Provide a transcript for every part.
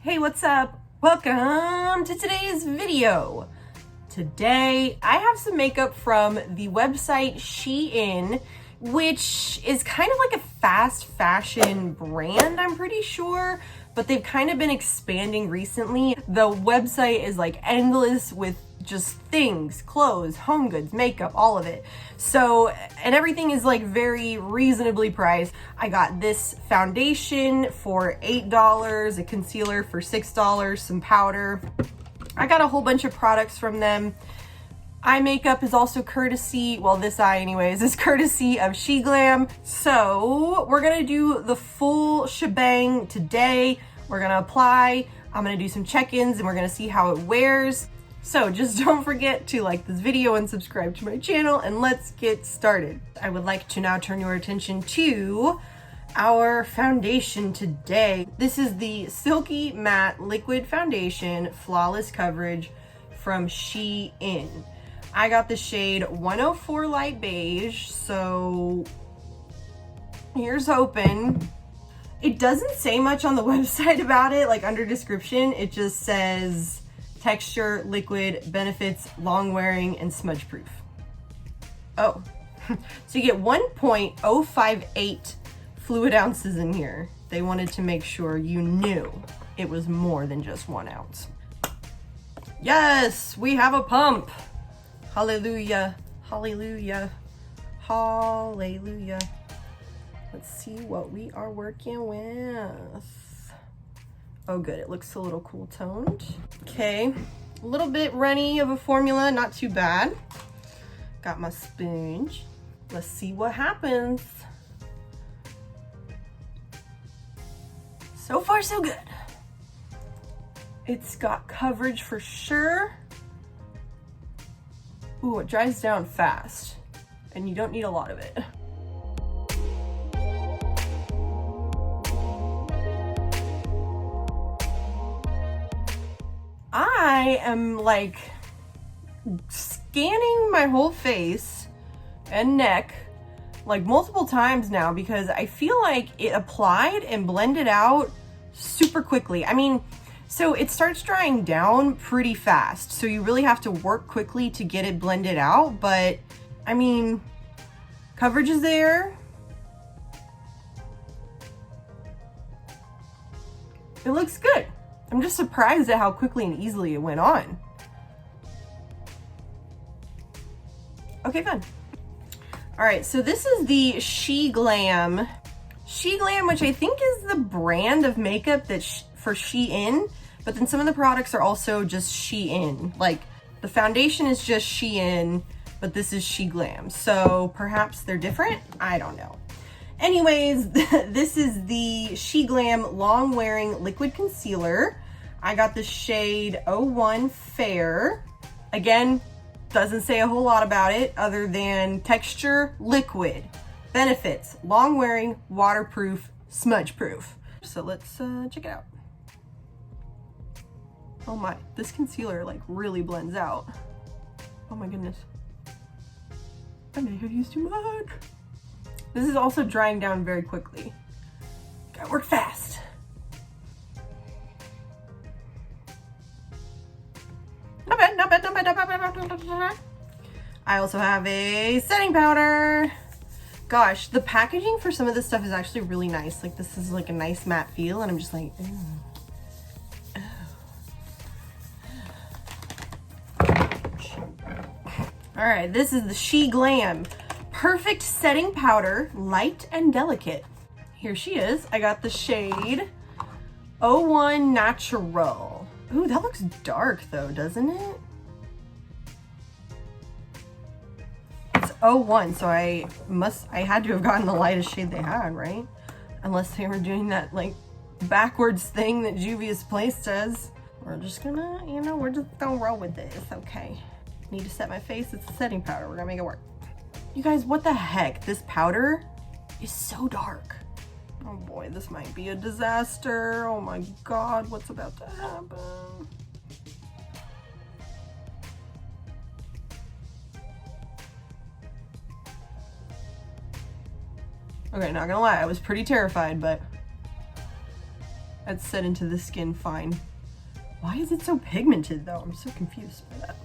Hey, what's up? Welcome to today's video. Today, I have some makeup from the website SHEIN, which is kind of like a fast fashion brand, I'm pretty sure, but they've kind of been expanding recently. The website is like endless with just things, clothes, home goods, makeup, all of it. So, and everything is like very reasonably priced. I got this foundation for $8, a concealer for $6, some powder. I got a whole bunch of products from them. Eye makeup is also courtesy, well, this eye anyways, is courtesy of SHEGLAM. So we're gonna do the full shebang today. We're gonna apply, I'm gonna do some check-ins, and we're gonna see how it wears. So just don't forget to like this video and subscribe to my channel, and let's get started. I would like to now turn your attention to our foundation today. This is the Silky Matte Liquid Foundation Flawless Coverage from SHEIN. I got the shade 104 Light Beige, so here's hoping. It doesn't say much on the website about it, like under description, it just says texture, liquid, benefits, long wearing, and smudge proof. Oh, so you get 1.058 fluid ounces in here. They wanted to make sure you knew it was more than just 1 ounce. Yes, we have a pump. Hallelujah, hallelujah, hallelujah. Let's see what we are working with. Oh good, it looks a little cool toned. Okay, a little bit runny of a formula, not too bad. Got my sponge. Let's see what happens. So far, so good. It's got coverage for sure. Ooh, it dries down fast, and you don't need a lot of it. I am like scanning my whole face and neck like multiple times now because I feel like it applied and blended out super quickly. I mean, so it starts drying down pretty fast, so you really have to work quickly to get it blended out, but I mean, coverage is there. It looks good. I'm just surprised at how quickly and easily it went on. Okay, fun. All right, so this is the SHEGLAM. SHEGLAM, which I think is the brand of makeup that for SHEIN, but then some of the products are also just SHEIN. Like the foundation is just SHEIN, but this is SHEGLAM. So perhaps they're different, I don't know. Anyways, this is the SHEGLAM Long Wearing Liquid Concealer. I got the shade 01 Fair. Again, doesn't say a whole lot about it other than texture, liquid, benefits, long wearing, waterproof, smudge proof. So let's check it out. Oh my, this concealer like really blends out. Oh my goodness. I may have used too much. This is also drying down very quickly. Gotta work fast. Not bad, not bad, not bad, not bad, not bad, not bad. I also have a setting powder. Gosh, the packaging for some of this stuff is actually really nice. Like this is like a nice matte feel, and I'm just like, ooh. All right, this is the SHEGLAM Perfect Setting Powder, Light and Delicate. Here she is. I got the shade 01 Natural. Ooh, that looks dark though, doesn't it? It's 01, so I had to have gotten the lightest shade they had, right? Unless they were doing that like backwards thing that Juvia's Place does. We're just gonna, you know, we're just gonna roll with this, okay? Need to set my face, it's a setting powder, we're gonna make it work. You guys, what the heck? This powder is so dark. Oh boy, this might be a disaster. Oh my God, what's about to happen? Okay, not gonna lie, I was pretty terrified, but That's set into the skin fine. Why is it so pigmented though? I'm so confused by that.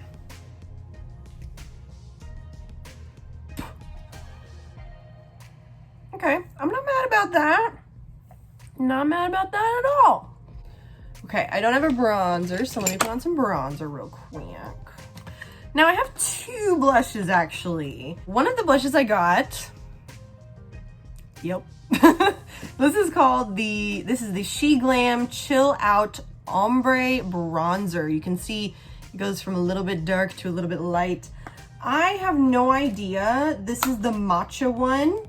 Okay, I'm not mad about that. Not mad about that at all. Okay, I don't have a bronzer, so let me put on some bronzer real quick. Now I have two blushes actually. One of the blushes I got, yep. This is the SHEGLAM Chill Out Ombre Bronzer. You can see it goes from a little bit dark to a little bit light. I have no idea. This is the Matcha one.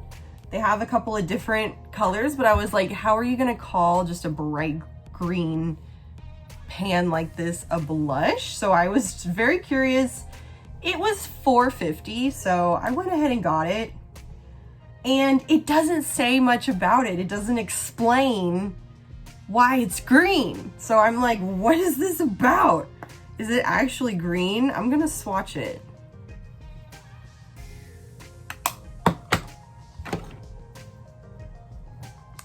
They have a couple of different colors, but I was like, how are you gonna call just a bright green pan like this a blush? So I was very curious. It was $4.50, so I went ahead and got it. And it doesn't say much about it. It doesn't explain why it's green. So I'm like, what is this about? Is it actually green? I'm gonna swatch it.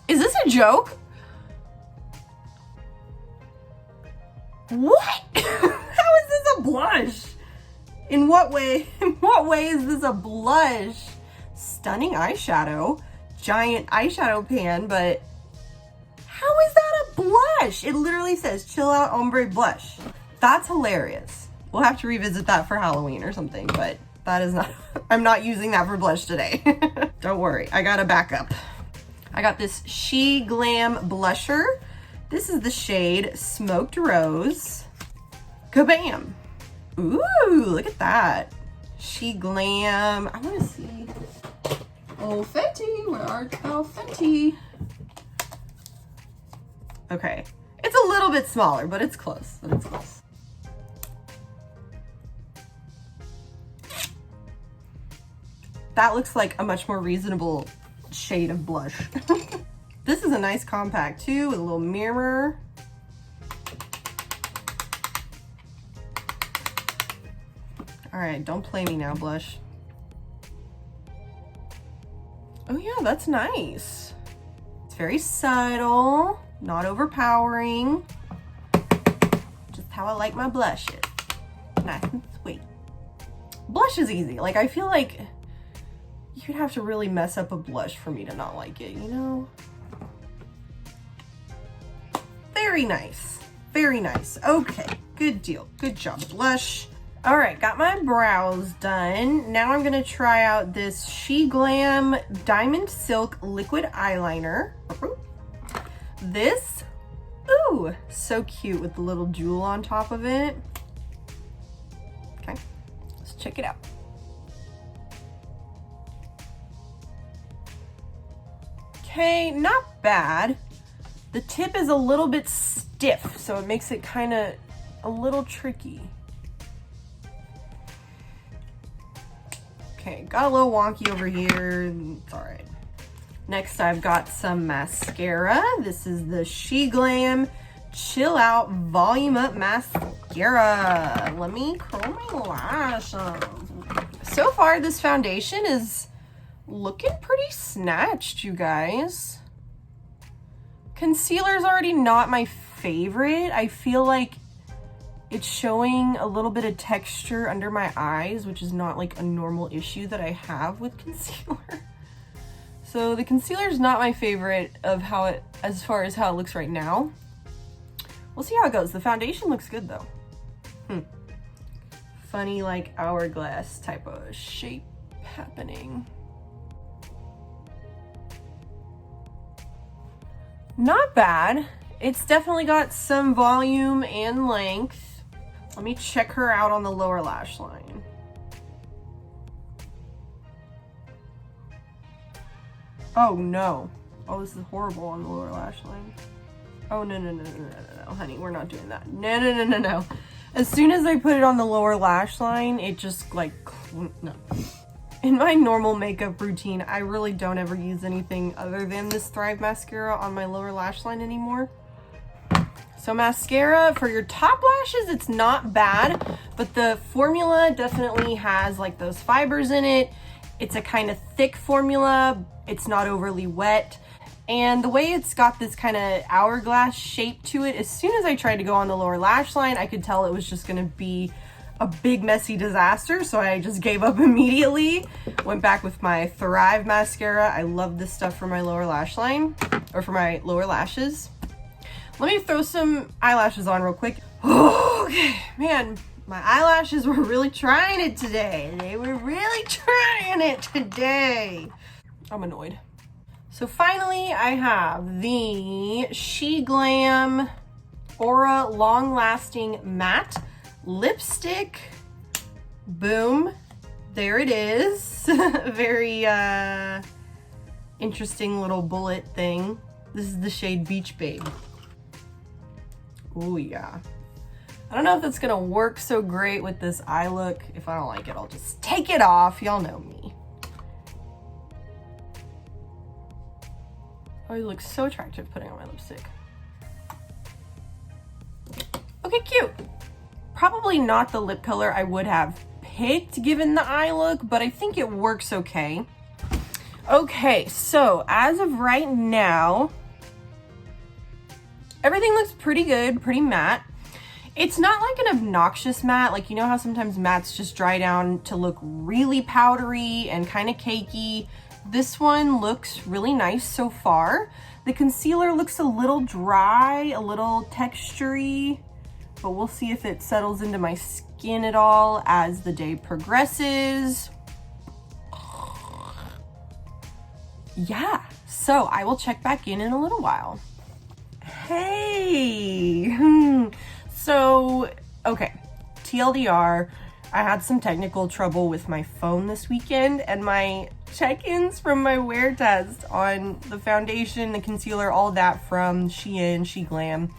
Is this a joke? What? How is this a blush? In what way is this a blush? Stunning eyeshadow, giant eyeshadow pan, but how is that a blush? It literally says Chill Out Ombre Blush. That's hilarious. We'll have to revisit that for Halloween or something, but that is not, I'm not using that for blush today. Don't worry, I got a backup. I got this SHEGLAM blusher. This is the shade Smoked Rose. Kabam! Ooh, look at that. SHEGLAM. I want to see. Oh, Fenty, where art thou, Fenty? Okay, it's a little bit smaller, but it's close. That looks like a much more reasonable shade of blush. This is a nice compact too, with a little mirror. All right, don't play me now, blush. Oh yeah, that's nice. It's very subtle, not overpowering. Just how I like my blushes. Nice and sweet. Blush is easy. Like, I feel like you'd have to really mess up a blush for me to not like it, you know? Very nice. Very nice. Okay, good deal. Good job, blush. All right, got my brows done. Now I'm gonna try out this SHEGLAM Diamond Silk Liquid Eyeliner. This, ooh, so cute with the little jewel on top of it. Okay, let's check it out. Okay, not bad. The tip is a little bit stiff, so it makes it kind of a little tricky. Okay, got a little wonky over here. It's all right. Next, I've got some mascara. This is the SHEGLAM Chill Out Volume Up Mascara. Let me curl my lashes. So far, this foundation is looking pretty snatched, you guys. Concealer's already not my favorite. I feel like it's showing a little bit of texture under my eyes, which is not like a normal issue that I have with concealer. So the concealer is not my favorite of how it, as far as how it looks right now. We'll see how it goes. The foundation looks good though. Funny like hourglass type of shape happening. Not bad. It's definitely got some volume and length. Let me check her out on the lower lash line. Oh no. Oh, this is horrible on the lower lash line. Oh no, honey, we're not doing that. No. As soon as I put it on the lower lash line, it just like, no. In my normal makeup routine, I really don't ever use anything other than this Thrive mascara on my lower lash line anymore. So mascara for your top lashes, it's not bad, but the formula definitely has like those fibers in it. It's a kind of thick formula. It's not overly wet. And the way it's got this kind of hourglass shape to it, as soon as I tried to go on the lower lash line, I could tell it was just gonna be a big messy disaster, so I just gave up immediately. Went back with my Thrive mascara. I love this stuff for my lower lash line, or for my lower lashes. Let me throw some eyelashes on real quick. Okay, man, my eyelashes were really trying it today. They were really trying it today. I'm annoyed. So finally, I have the SHEGLAM Aura Long Lasting Matte Lipstick. Boom. There it is. Very interesting little bullet thing. This is the shade Beach Babe. Oh yeah. I don't know if that's gonna work so great with this eye look. If I don't like it, I'll just take it off. Y'all know me. Oh, it looks so attractive putting on my lipstick. Okay, cute. Probably not the lip color I would have picked given the eye look, but I think it works okay. Okay, so as of right now, everything looks pretty good, pretty matte. It's not like an obnoxious matte, like you know how sometimes mattes just dry down to look really powdery and kind of cakey. This one looks really nice so far. The concealer looks a little dry, a little textury, but we'll see if it settles into my skin at all as the day progresses. Yeah, so I will check back in a little while. Hey, so, okay, TLDR, I had some technical trouble with my phone this weekend, and my check-ins from my wear test on the foundation, the concealer, all that from SHEIN, SHEGLAM,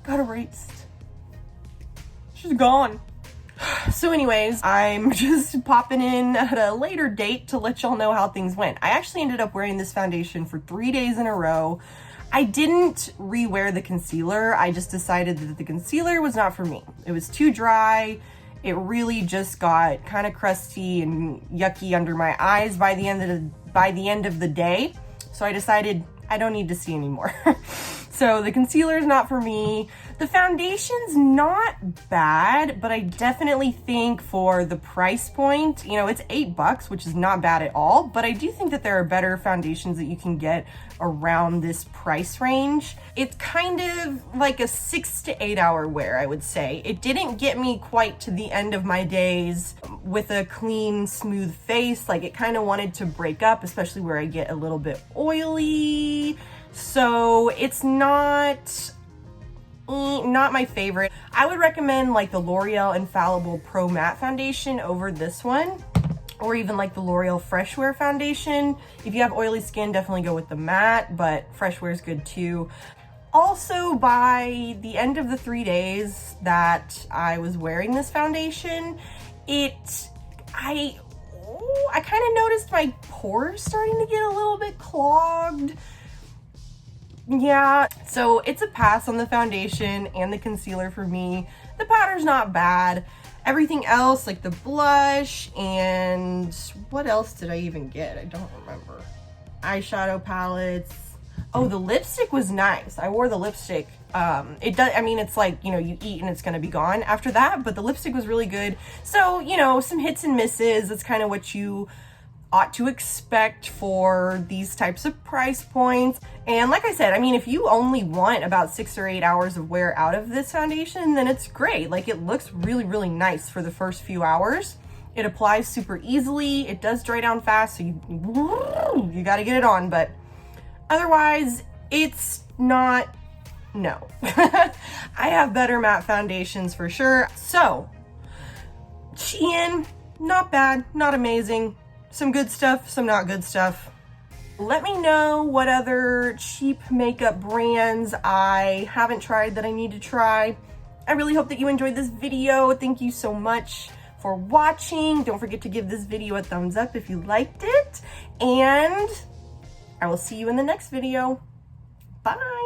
got erased. She's gone. So anyways, I'm just popping in at a later date to let y'all know how things went. I actually ended up wearing this foundation for 3 days in a row. I didn't re-wear the concealer. I just decided that the concealer was not for me. It was too dry. It really just got kind of crusty and yucky under my eyes by the end of the day. So I decided I don't need to see anymore. So the concealer is not for me. The foundation's not bad, but I definitely think for the price point, you know, it's $8, which is not bad at all, but I do think that there are better foundations that you can get around this price range. It's kind of like a 6 to 8 hour wear, I would say. It didn't get me quite to the end of my days with a clean, smooth face. Like it kind of wanted to break up, especially where I get a little bit oily. So it's not my favorite. I would recommend like the L'Oreal Infallible Pro Matte Foundation over this one, or even like the L'Oreal Fresh Wear Foundation. If you have oily skin, definitely go with the matte, but Fresh Wear is good too. Also, by the end of the 3 days that I was wearing this foundation, I kind of noticed my pores starting to get a little bit clogged. Yeah, so it's a pass on the foundation and the concealer for me. The powder's not bad. Everything else, like the blush and what else did I even get? I don't remember. Eyeshadow palettes. Oh, the lipstick was nice. I wore the lipstick. It does, I mean, it's like, you know, you eat and it's gonna be gone after that, but the lipstick was really good. So, you know, some hits and misses. That's kind of what you ought to expect for these types of price points. And like I said, I mean, if you only want about 6 or 8 hours of wear out of this foundation, then it's great. Like it looks really, really nice for the first few hours. It applies super easily. It does dry down fast, so you gotta get it on, but otherwise it's not, no. I have better matte foundations for sure. So, SHEIN, not bad, not amazing. Some good stuff, some not good stuff. Let me know what other cheap makeup brands I haven't tried that I need to try. I really hope that you enjoyed this video. Thank you so much for watching. Don't forget to give this video a thumbs up if you liked it. And I will see you in the next video. Bye.